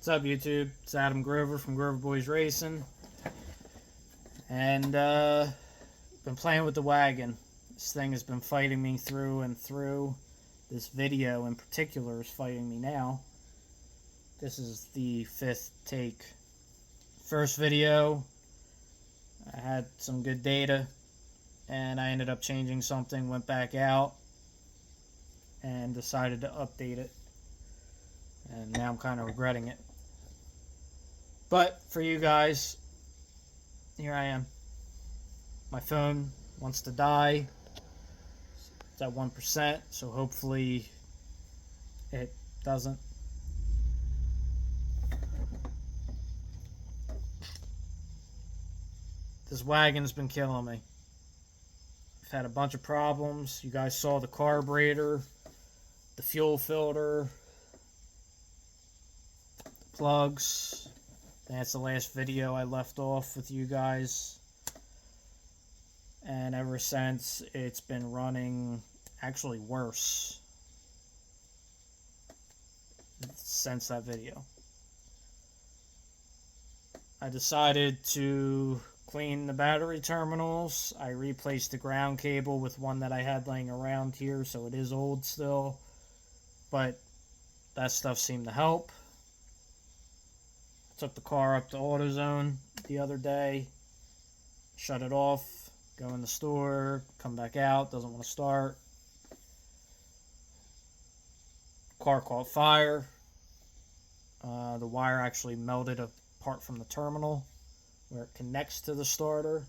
What's up, YouTube? It's Adam Grover from Grover Boys Racing, and been playing with the wagon. This thing has been fighting me through and through. This video in particular is fighting me now. This is the 5th take. First video, I had some good data, and I ended up changing something, went back out, and decided to update it. And now I'm kind of regretting it. But for you guys, here I am. My phone wants to die. It's at 1%, so hopefully it doesn't. This wagon's been killing me. I've had a bunch of problems. You guys saw the carburetor, the fuel filter, plugs. That's the last video I left off with you guys. And ever since, it's been running actually worse since that video. I decided to clean the battery terminals. I replaced the ground cable with one that I had laying around here, so it is old still, but that stuff seemed to help. Took the car up to AutoZone the other day, shut it off, go in the store, come back out, doesn't want to start. Car caught fire. The wire actually melted apart from the terminal where it connects to the starter.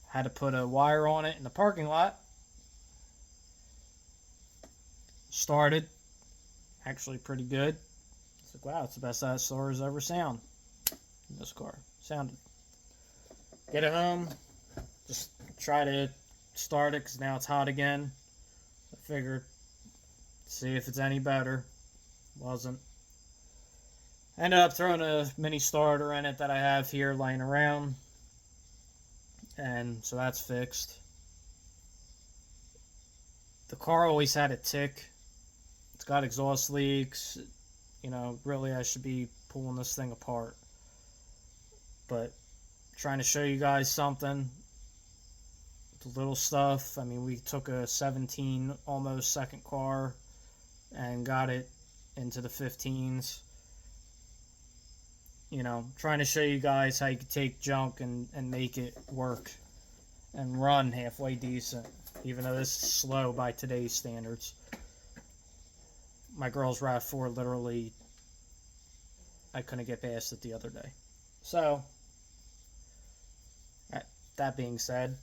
Had to put a wire on it in the parking lot. Started. Actually pretty good. It's like, wow, it's the best that starter's ever sound in this car. Sounded. Get it home. Just try to start it because now it's hot again. I figured, see if it's any better. Wasn't. Ended up throwing a mini starter in it that I have here laying around. And so that's fixed. The car always had a tick. It's got exhaust leaks. You know, really I should be pulling this thing apart. But trying to show you guys something. The little stuff. I mean, we took a 17 almost second car and got it into the 15s. You know, trying to show you guys how you can take junk and make it work and run halfway decent, even though this is slow by today's standards. My girl's RAV4 literally, I couldn't get past it the other day. So, that being said,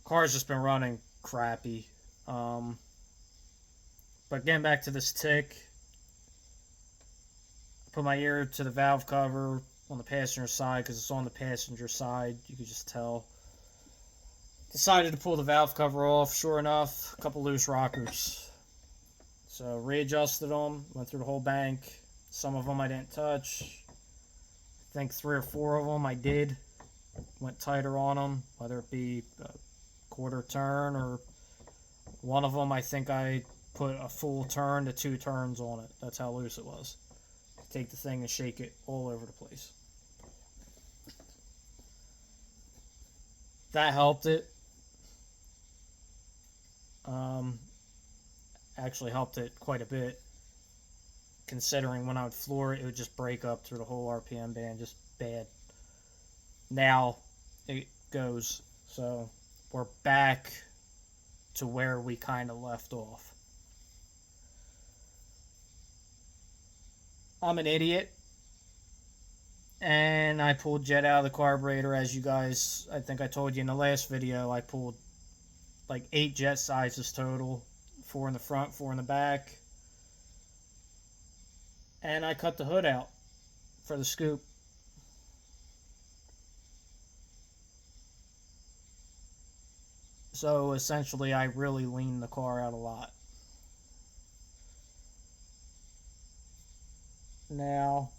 car's just been running crappy. But getting back to this tick, put my ear to the valve cover on the passenger side because it's on the passenger side. You could just tell. Decided to pull the valve cover off. Sure enough, a couple loose rockers. So readjusted them, went through the whole bank. Some of them I didn't touch. I think 3 or 4 of them I did. Went tighter on them, whether it be a quarter turn or one of them I think I put a full turn to 2 turns on it. That's how loose it was. Take the thing and shake it all over the place. That helped it. Actually helped it quite a bit, considering when I would floor it, it would just break up through the whole RPM band, just bad. Now it goes, so we're back to where we kind of left off. I'm an idiot, and I pulled jet out of the carburetor. As you guys, I think I told you in the last video, I pulled like 8 jet sizes total, 4 in the front, 4 in the back, and I cut the hood out for the scoop. So essentially I really leaned the car out a lot. Now,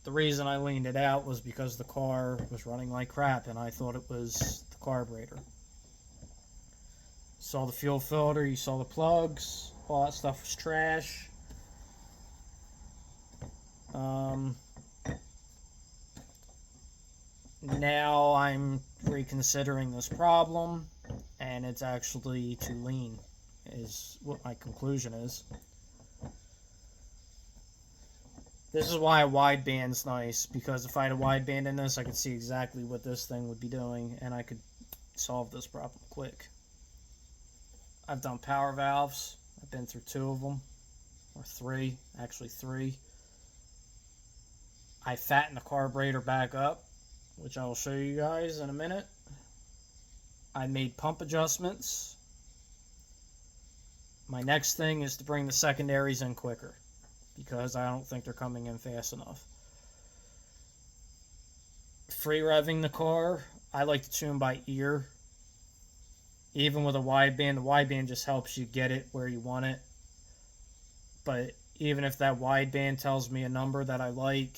the reason I leaned it out was because the car was running like crap and I thought it was the carburetor. Saw the fuel filter, you saw the plugs. all that stuff was trash. Now I'm reconsidering this problem, and it's actually too lean, is what my conclusion is. This is why a wideband's nice, because if I had a wideband in this, I could see exactly what this thing would be doing, and I could solve this problem quick. I've done power valves. I've been through 2 of them, or 3, actually 3. I fattened the carburetor back up, which I will show you guys in a minute. I made pump adjustments. My next thing is to bring the secondaries in quicker, because I don't think they're coming in fast enough. Free revving the car, I like to tune by ear. Even with a wideband, the wideband just helps you get it where you want it. But even if that wideband tells me a number that I like,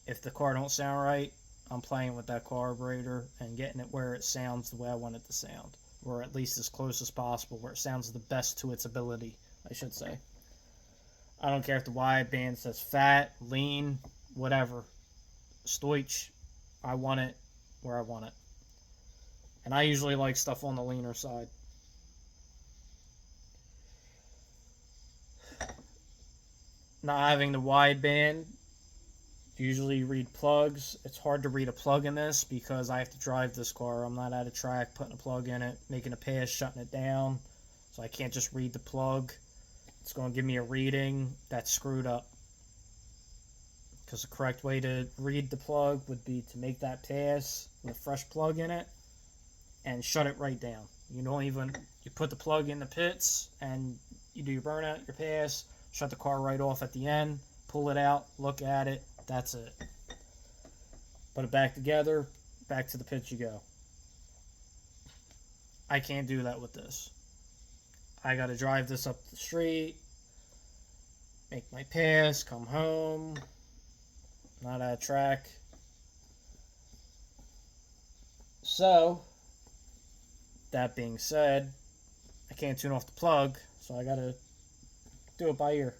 if the car don't sound right, I'm playing with that carburetor and getting it where it sounds the way I want it to sound, or at least as close as possible, where it sounds the best to its ability, I should say. I don't care if the wideband says fat, lean, whatever. Stoich, I want it where I want it. And I usually like stuff on the leaner side. Not having the wideband, usually you read plugs. It's hard to read a plug in this because I have to drive this car. I'm not at a track putting a plug in it, making a pass, shutting it down. So I can't just read the plug. It's going to give me a reading that's screwed up. Because the correct way to read the plug would be to make that pass with a fresh plug in it and shut it right down. You put the plug in the pits and you do your burnout, your pass, shut the car right off at the end, pull it out, look at it, that's it. Put it back together, back to the pits you go. I can't do that with this. I gotta drive this up the street, make my pass, come home, not at a track. So, that being said, I can't tune off the plug, so I gotta do it by ear.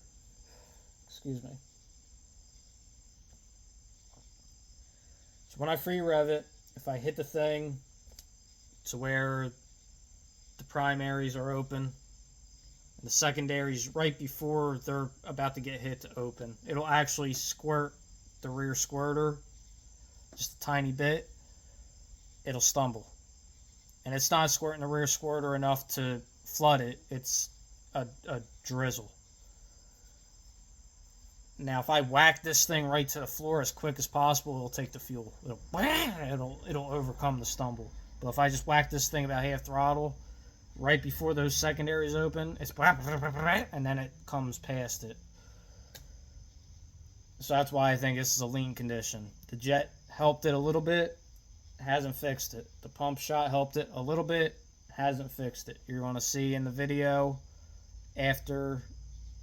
Excuse me. So when I free rev it, if I hit the thing to where the primaries are open, and the secondaries right before they're about to get hit to open, it'll actually squirt the rear squirter just a tiny bit. It'll stumble. And it's not squirting the rear squirter enough to flood it. It's a drizzle. Now, if I whack this thing right to the floor as quick as possible, it'll take the fuel. It'll overcome the stumble. But if I just whack this thing about half throttle, right before those secondaries open, it's and then it comes past it. So that's why I think this is a lean condition. The jet helped it a little bit. Hasn't fixed it. The pump shot helped it a little bit, hasn't fixed it. You're going to see in the video after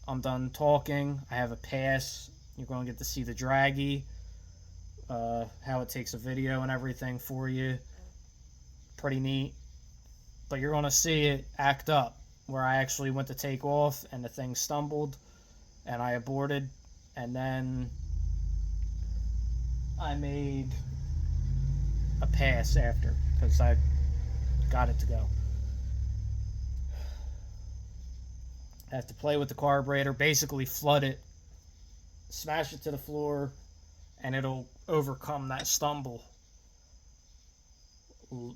I'm done talking, I have a pass. You're going to get to see the draggy, how it takes a video and everything for you. Pretty neat. But you're going to see it act up, where I actually went to take off and the thing stumbled and I aborted, and then I made a pass after because I got it to go. I have to play with the carburetor, basically flood it, smash it to the floor, and it'll overcome that stumble.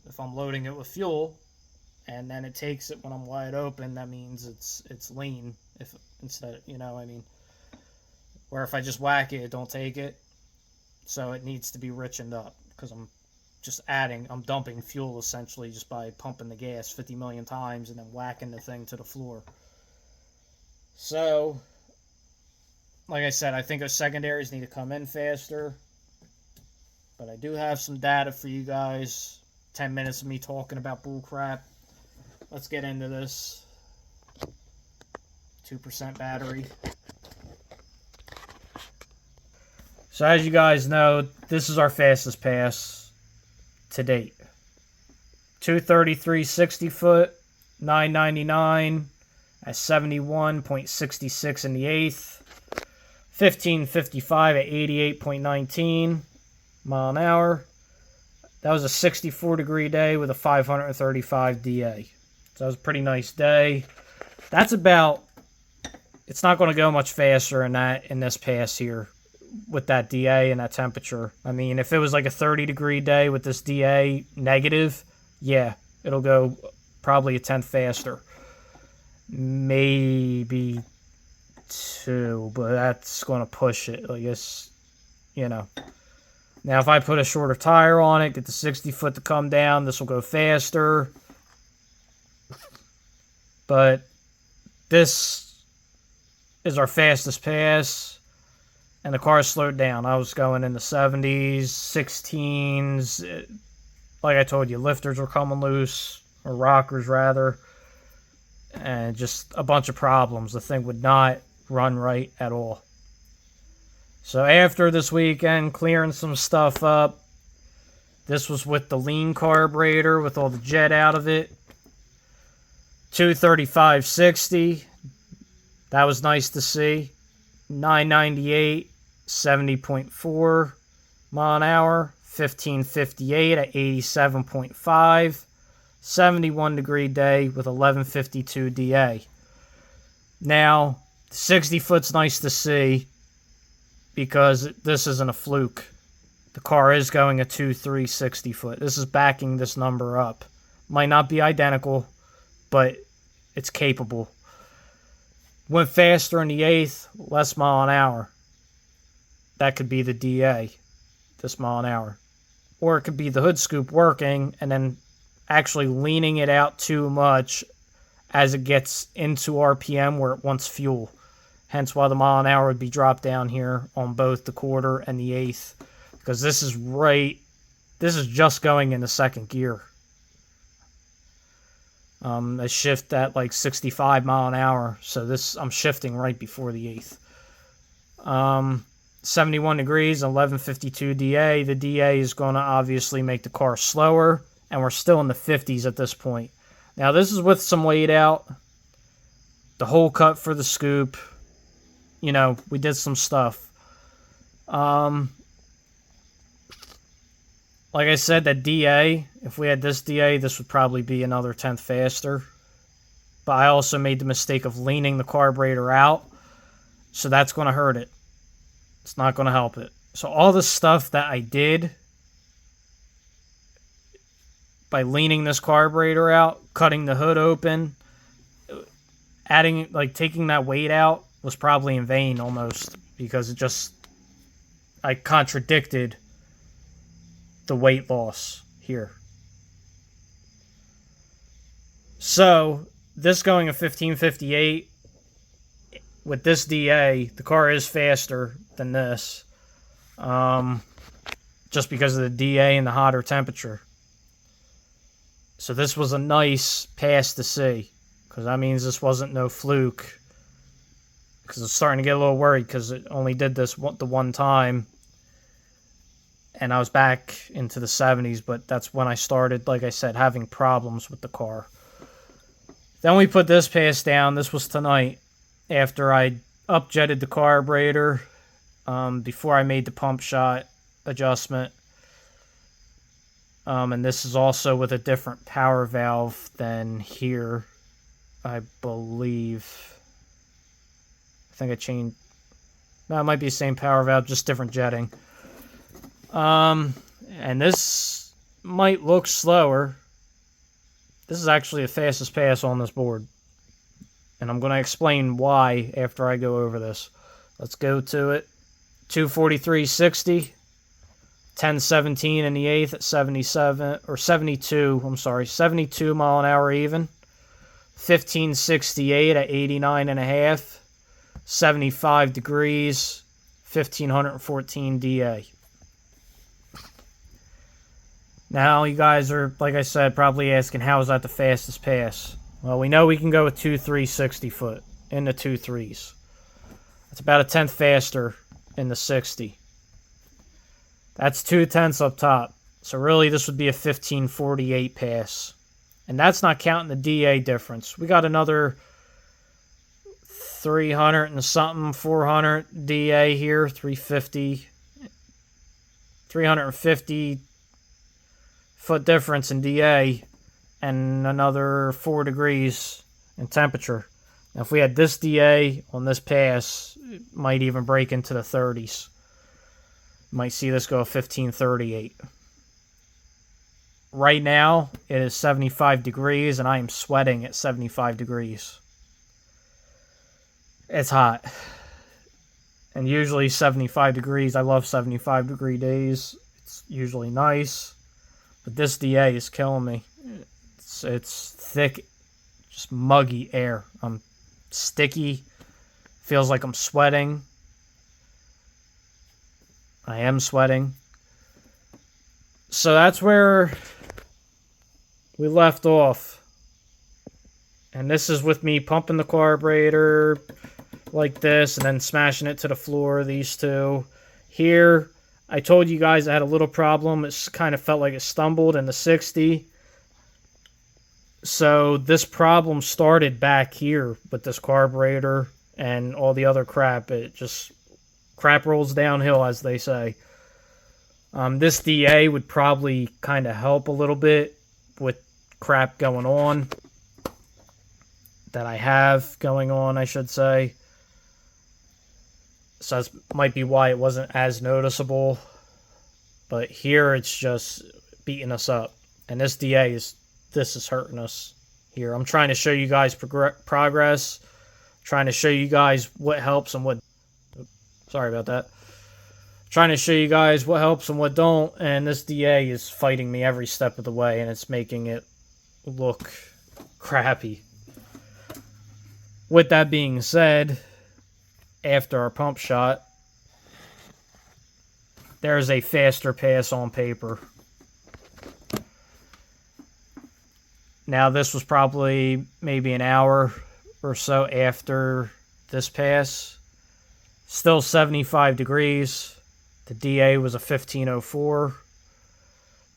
If I'm loading it with fuel and then it takes it when I'm wide open, that means it's lean. If instead, where if I just whack it, it don't take it. So it needs to be richened up because I'm dumping fuel essentially just by pumping the gas 50 million times and then whacking the thing to the floor. So, like I said, I think those secondaries need to come in faster. But I do have some data for you guys. 10 minutes of me talking about bullcrap. Let's get into this. 2% battery. So as you guys know, this is our fastest pass to date. 233 60 foot, 999 at 71.66 in the eighth. 1555 at 88.19 mile an hour. That was a 64 degree day with a 535 DA. So that was a pretty nice day. That's about, it's not going to go much faster than that in this pass here with that DA and that temperature. I mean, if it was like a 30 degree day with this DA negative, yeah, it'll go probably a tenth faster. Maybe 2, but that's going to push it. I guess, you know. Now, if I put a shorter tire on it, get the 60 foot to come down, this will go faster. But this is our fastest pass, and the car slowed down. I was going in the 70s, 16s. Like I told you, lifters were coming loose, or rockers rather, and just a bunch of problems. The thing would not run right at all. So after this weekend, clearing some stuff up, this was with the lean carburetor with all the jet out of it. 235/60. That was nice to see. 998, 70.4 mile an hour. 1558 at 87.5. 71 degree day with 1152 DA. Now, 60 foot's nice to see because this isn't a fluke. The car is going a 2.3 60 foot. This is backing this number up. Might not be identical, but it's capable. Went faster in the eighth, less mile an hour. That could be the DA, this mile an hour. Or it could be the hood scoop working and then actually leaning it out too much as it gets into RPM where it wants fuel. Hence why the mile an hour would be dropped down here on both the quarter and the eighth. Because this is just going in the second gear. I shift at like 65 mile an hour. So I'm shifting right before the eighth. 71 degrees, 1152 DA. The DA is going to obviously make the car slower. And we're still in the 50s at this point. Now this is with some weight out. The hole cut for the scoop. You know, we did some stuff. Like I said, that DA, if we had this DA, this would probably be another tenth faster. But I also made the mistake of leaning the carburetor out. So that's going to hurt it. It's not going to help it. So all the stuff that I did by leaning this carburetor out, cutting the hood open, adding, like taking that weight out was probably in vain almost, because I contradicted the weight loss here. So this going a 1558 with this DA, the car is faster than this, just because of the DA and the hotter temperature. So this was a nice pass to see, because that means this wasn't no fluke. Because I'm starting to get a little worried, because it only did this the one time, and I was back into the 70s, but that's when I started, like I said, having problems with the car. Then we put this pass down. This was tonight, after I upjetted the carburetor, before I made the pump shot adjustment. And this is also with a different power valve than here, I believe. I think I changed. No, it might be the same power valve, just different jetting. And this might look slower. This is actually the fastest pass on this board. And I'm going to explain why after I go over this. Let's go to it. 243.60. 1017 in the eighth at 77, or 72, I'm sorry, 72 mile an hour even. 1568 at 89 and a half. 75 degrees, 1514 DA. Now you guys are, like I said, probably asking, how is that the fastest pass? Well, we know we can go with 2.3 60 foot in the 2.3s. That's about a tenth faster in the 60. That's 2/10 up top. So really this would be a 1548 pass. And that's not counting the DA difference. We got another 300 and something, 400 DA here, 350, 350 foot difference in DA, and another 4 degrees in temperature. Now, if we had this DA on this pass, it might even break into the 30s. You might see this go 1538. Right now, it is 75 degrees, and I am sweating at 75 degrees. It's hot. And usually 75 degrees, I love 75 degree days. It's usually nice. But this DA is killing me. It's thick, just muggy air. I'm sticky. Feels like I'm sweating. I am sweating. So that's where we left off. And this is with me pumping the carburetor like this and then smashing it to the floor, these two. Here, I told you guys I had a little problem. It kind of felt like it stumbled in the 60. So this problem started back here with this carburetor and all the other crap. It just, crap rolls downhill, as they say. This DA would probably kind of help a little bit with crap going on. That I have going on, I should say. So that might be why it wasn't as noticeable. But here it's just beating us up. And this DA this is hurting us here. I'm trying to show you guys progress. Trying to show you guys what helps and what... Sorry about that. Trying to show you guys what helps and what don't. And this DA is fighting me every step of the way. And it's making it look crappy. With that being said, after our pump shot, there's a faster pass on paper. Now, this was probably maybe an hour or so after this pass. Still 75 degrees. The DA was a 1504.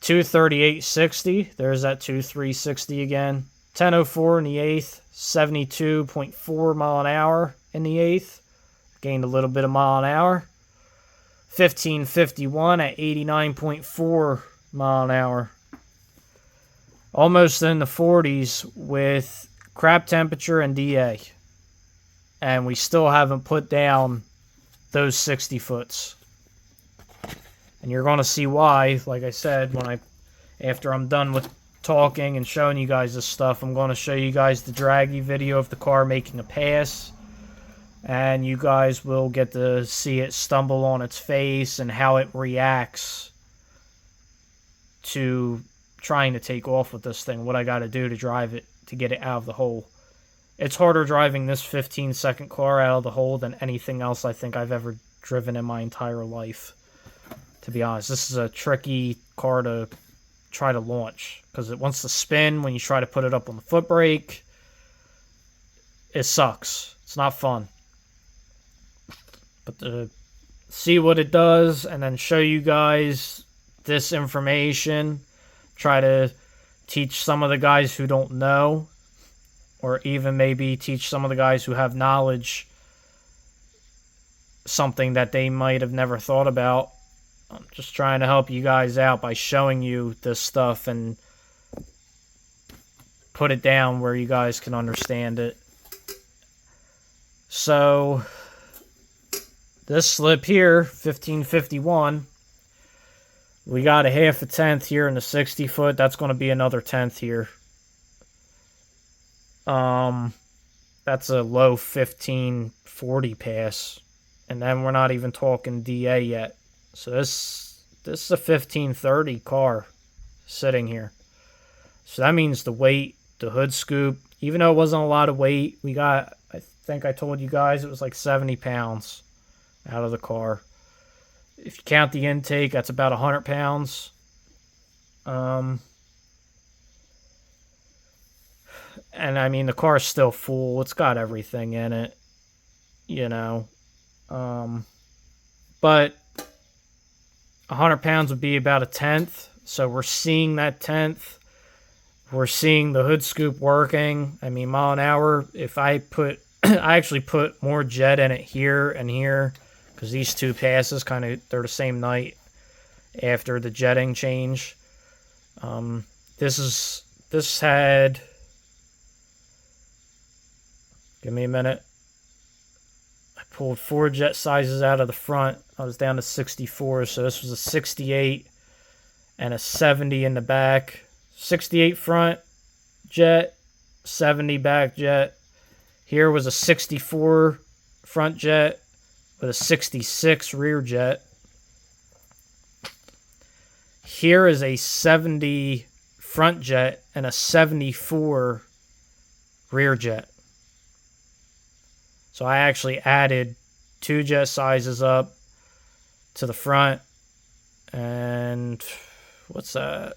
238.60. There's that 2360 again. 1004 in the 8th. 72.4 mile an hour in the 8th. Gained a little bit of mile an hour. 1551 at 89.4 mile an hour. Almost in the 40s with crap temperature and DA. And we still haven't put down those 60 foots. And you're going to see why, like I said, after I'm done with talking and showing you guys this stuff, I'm going to show you guys the draggy video of the car making a pass. And you guys will get to see it stumble on its face and how it reacts to trying to take off with this thing. What I got to do to drive it, to get it out of the hole. It's harder driving this 15-second car out of the hole than anything else I think I've ever driven in my entire life. To be honest, this is a tricky car to try to launch. Because it wants to spin when you try to put it up on the foot brake. It sucks. It's not fun. But to see what it does and then show you guys this information, try to teach some of the guys who don't know, or even maybe teach some of the guys who have knowledge something that they might have never thought about. I'm just trying to help you guys out by showing you this stuff and put it down where you guys can understand it. So this slip here, 1551, we got a half a tenth here in the 60 foot. That's going to be another tenth here. That's a low 1540 pass. And then we're not even talking DA yet. So this is a 1530 car sitting here. So that means the weight, the hood scoop, even though it wasn't a lot of weight, we got, I think I told you guys, it was like 70 pounds out of the car. If you count the intake, that's about 100 pounds. And I mean, the car's still full. It's got everything in it, you know. But 100 pounds would be about a tenth. So we're seeing that tenth. We're seeing the hood scoop working. I mean, mile an hour, if I put I actually put more jet in it here and here because these two passes they're the same night after the jetting change. This had, give me a minute. I pulled 4 jet sizes out of the front. I was down to 64, so this was a 68 and a 70 in the back. 68 front jet, 70 back jet. Here was a 64 front jet with a 66 rear jet. Here is a 70 front jet and a 74 rear jet. So I actually added 2 jet sizes up to the front, and what's that?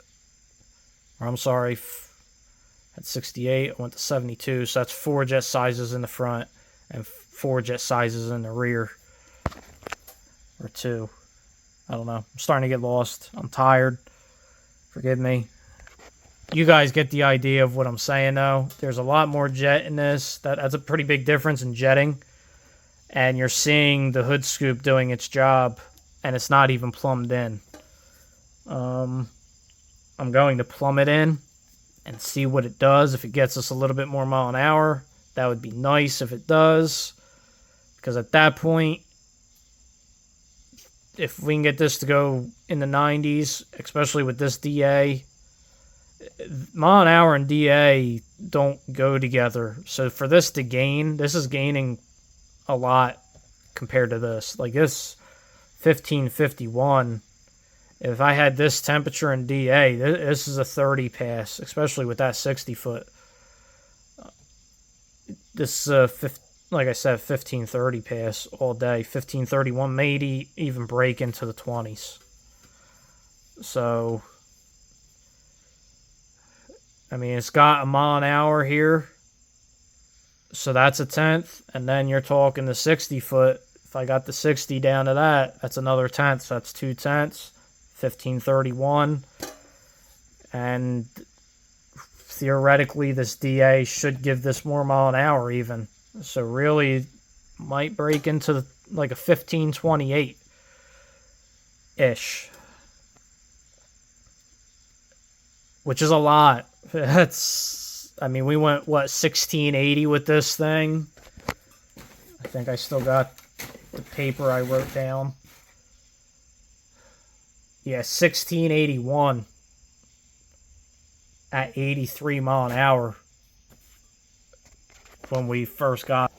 Or I'm sorry, at 68, I went to 72, so that's 4 jet sizes in the front and 4 jet sizes in the rear. Or 2. I don't know. I'm starting to get lost. I'm tired. Forgive me. You guys get the idea of what I'm saying, though. There's a lot more jet in this. That's a pretty big difference in jetting. And you're seeing the hood scoop doing its job, and it's not even plumbed in. I'm going to plumb it in and see what it does. If it gets us a little bit more mile an hour, that would be nice if it does. Because at that point, if we can get this to go in the 90s, especially with this DA, mile an hour and DA don't go together. So for this to gain, this is gaining a lot compared to this. Like this 1551, if I had this temperature in DA, this is a 30 pass, especially with that 60 foot. This like I said, 1530 pass all day. 1531, maybe even break into the 20s. So, I mean, it's got a mile an hour here. So that's a tenth. And then you're talking the 60 foot. If I got the 60 down to that, that's another tenth. So that's 2 tenths. 1531. And theoretically, this DA should give this more mile an hour even. So really might break into like a 1528-ish. Which is a lot. I mean, we went, 1680 with this thing? I think I still got the paper I wrote down. Yeah, 1681 at 83 mile an hour when we first got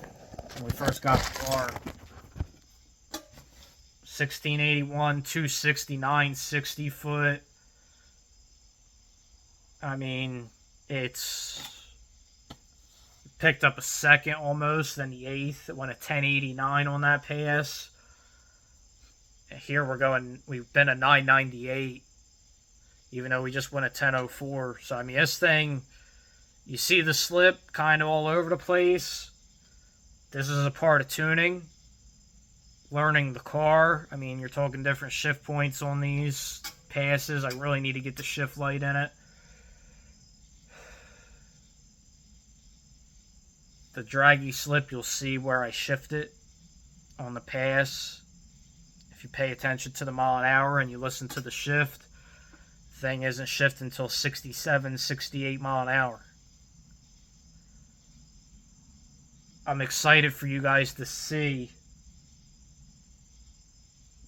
the car. 1681, 269, 60 foot. I mean, it's picked up a second almost, then the 8th. It went a 1089 on that pass. Here we've been a 998, even though we just went a 1004. So, I mean, this thing, you see the slip kind of all over the place. This is a part of tuning, learning the car. I mean, you're talking different shift points on these passes. I really need to get the shift light in it. The draggy slip, you'll see where I shift it on the pass. If you pay attention to the mile an hour and you listen to the shift, the thing isn't shifting until 67, 68 mile an hour. I'm excited for you guys to see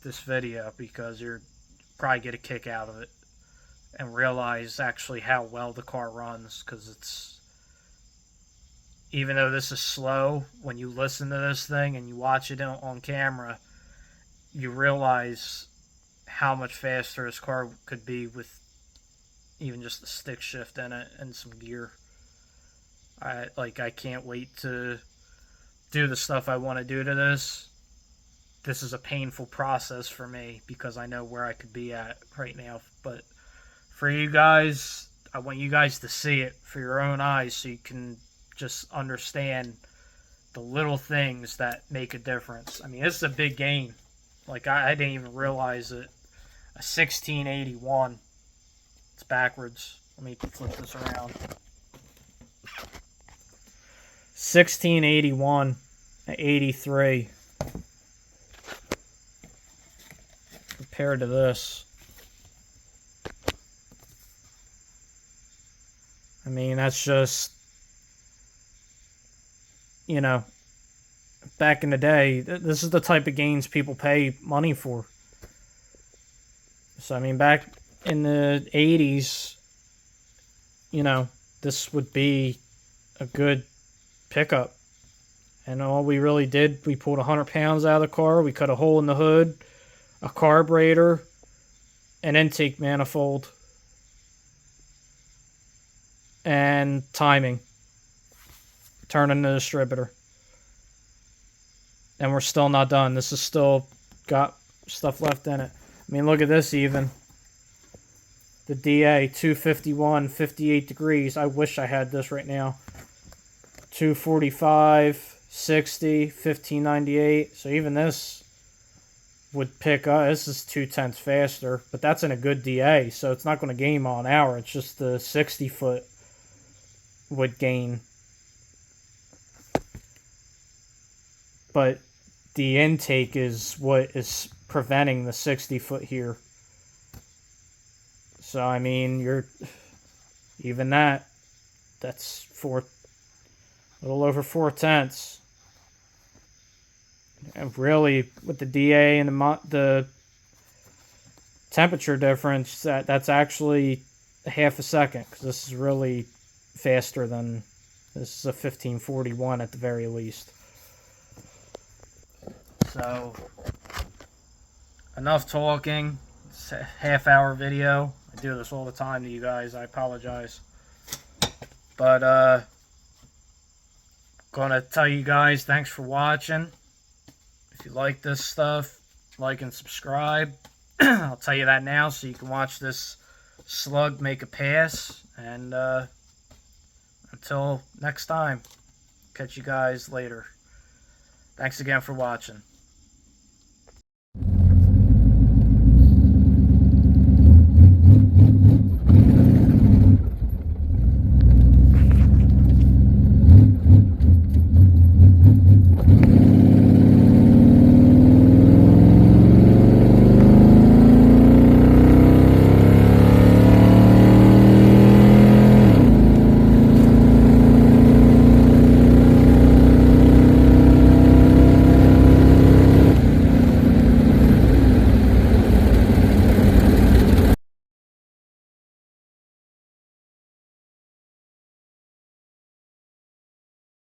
this video because you'll probably get a kick out of it and realize actually how well the car runs, because it's, even though this is slow, when you listen to this thing and you watch it on camera, you realize how much faster this car could be with even just the stick shift in it and some gear. I can't wait to do the stuff I want to do to this. This is a painful process for me because I know where I could be at right now. But for you guys, I want you guys to see it for your own eyes so you can just understand the little things that make a difference. I mean, this is a big gain. Like, I didn't even realize it. A 1681. It's backwards. Let me flip this around. 1681 at 83 compared to this. I mean, that's just, you know, back in the day, this is the type of gains people pay money for. So, I mean, back in the 80s, you know, this would be a good pickup. And all we really did, we pulled 100 pounds out of the car, we cut a hole in the hood, a carburetor, an intake manifold, and timing, turning the distributor. And we're still not done. This is still got stuff left in it. I mean, look at this even. The DA, 251, 58 degrees. I wish I had this right now. 245, 60, 1598. So even this would pick up. This is 0.2 faster, but that's in a good DA, so it's not going to gain mile an hour. It's just the 60 foot would gain. But the intake is what is preventing the 60 foot here. So, I mean, even that's a little over 0.4. And really, with the DA and the temperature difference, that's actually a half a second, because this is really faster than, this is a 1541 at the very least. So, enough talking. It's a half-hour video. I do this all the time to you guys. I apologize. But, gonna tell you guys, thanks for watching. If you like this stuff, like and subscribe. I'll tell you that now so you can watch this slug make a pass. And until next time, catch you guys later. Thanks again for watching.